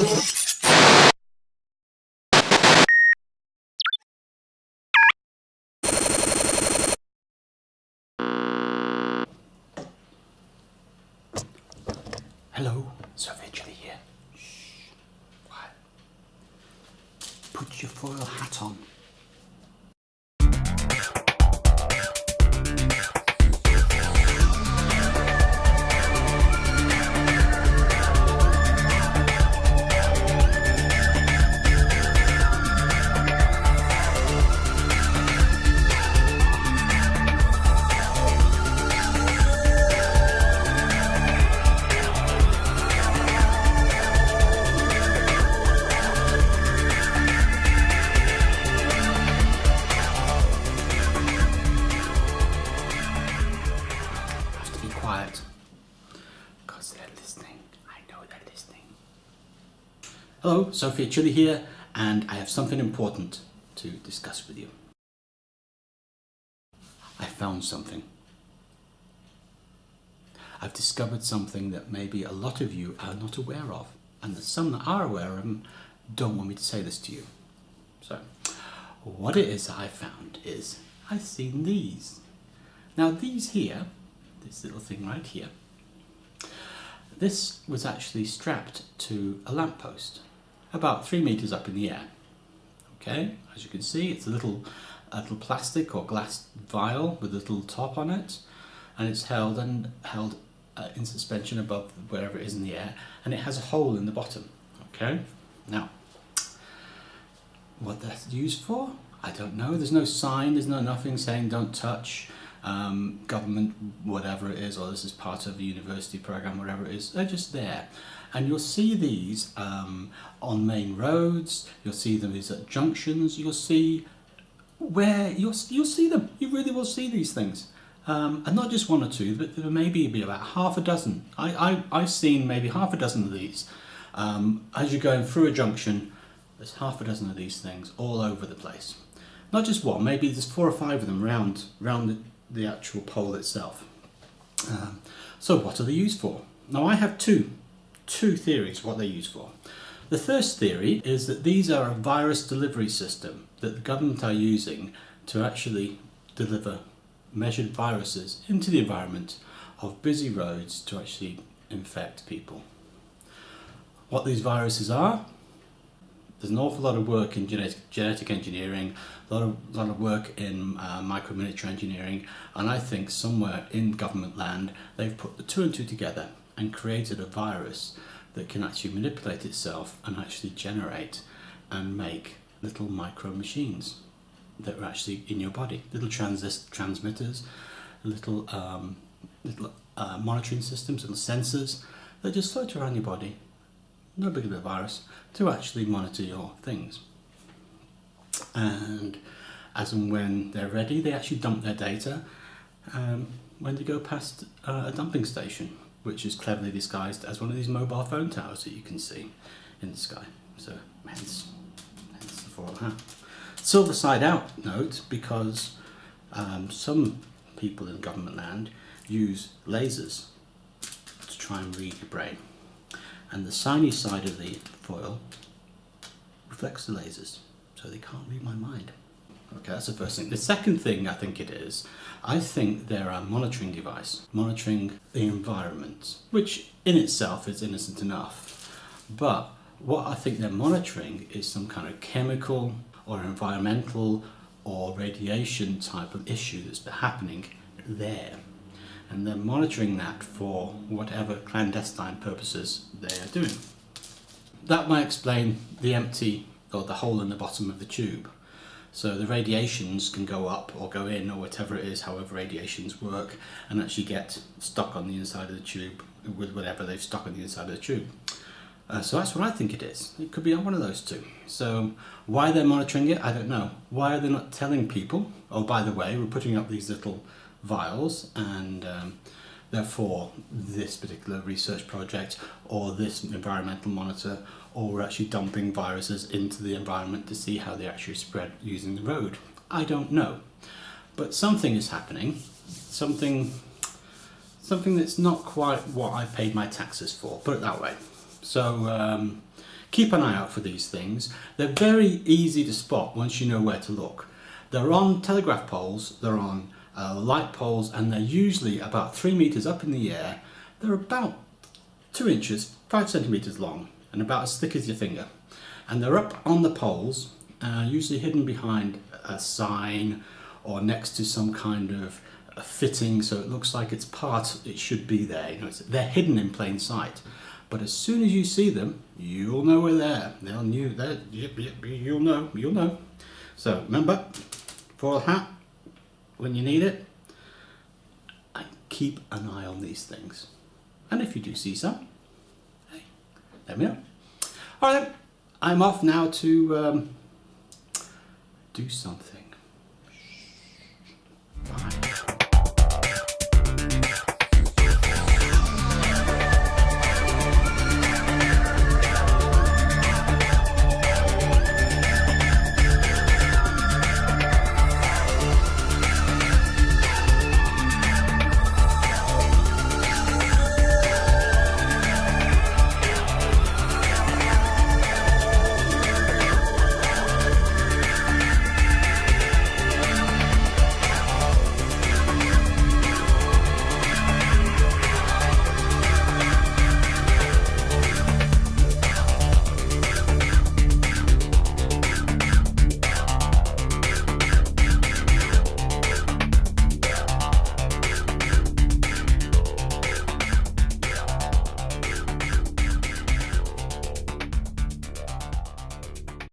Hello, Sophie Chili here. Shh. Quiet. Put your foil hat on. Quiet, because they're listening. I know they're listening. Hello, Sophia Chili here, and I have something important to discuss with you. I found something. I've discovered something that maybe a lot of you are not aware of, and that some that are aware of them don't want me to say this to you. So, what it is that I found is I've seen these. Now these here, this little thing right here, this was actually strapped to a lamppost about 3 meters up in the air. Okay, as you can see, it's a little plastic or glass vial with a little top on it, and it's held in suspension above wherever it is in the air, and it has a hole in the bottom. Okay, now what that's used for, I don't know. There's no sign, there's no nothing saying don't touch. Government, whatever it is, or this is part of the university program, whatever it is, they're just there. And you'll see these on main roads, you'll see them at junctions, you'll see them, you really will see these things. And not just one or two, but there may be about half a dozen. I've seen maybe half a dozen of these. As you're going through a junction, there's half a dozen of these things all over the place. Not just one, maybe there's 4 or 5 of them round the actual pole itself. So what are they used for? Now I have two theories what they're used for. The first theory is that these are a virus delivery system that the government are using to actually deliver measured viruses into the environment of busy roads to actually infect people. What these viruses are, there's an awful lot of work in genetic engineering, a lot of work in micro-miniature engineering, and I think somewhere in government land they've put the 2 and 2 together and created a virus that can actually manipulate itself and actually generate and make little micro machines that are actually in your body, little transmitters, little monitoring systems, little sensors that just float around your body, no bigger than a virus, to actually monitor your things. And as and when they're ready, they actually dump their data when they go past a dumping station, which is cleverly disguised as one of these mobile phone towers that you can see in the sky. So hence the foil hat. Silver side out note, because some people in government land use lasers to try and read your brain. And the shiny side of the foil reflects the lasers, so they can't read my mind. Okay, that's the first thing. The second thing I think it is, I think they're a monitoring device, monitoring the environment, which in itself is innocent enough. But what I think they're monitoring is some kind of chemical or environmental or radiation type of issue that's happening there. And they're monitoring that for whatever clandestine purposes they are doing. That might explain the empty or the hole in the bottom of the tube. So the radiations can go up or go in or whatever it is, however radiations work, and actually get stuck on the inside of the tube with whatever they've stuck on the inside of the tube. So that's what I think it is. It could be one of those two. So why they're monitoring it, I don't know. Why are they not telling people, oh by the way, we're putting up these little vials, and therefore this particular research project or this environmental monitor, or we're actually dumping viruses into the environment to see how they actually spread using the road. I don't know, but something is happening, something that's not quite what I paid my taxes for, put it that way. So keep keep an eye out for these things. They're very easy to spot once you know where to look. They're on telegraph poles, they're on light poles, and they're usually about 3 meters up in the air. They're about 2 inches, 5 centimeters long, and about as thick as your finger. And they're up on the poles, usually hidden behind a sign or next to some kind of a fitting, so it looks like it's part, it should be there. You know, they're hidden in plain sight. But as soon as you see them, you'll know we're there. You'll know. So remember, foil hat when you need it, and keep an eye on these things. And if you do see some, hey, let me know. All right, then, I'm off now to do something.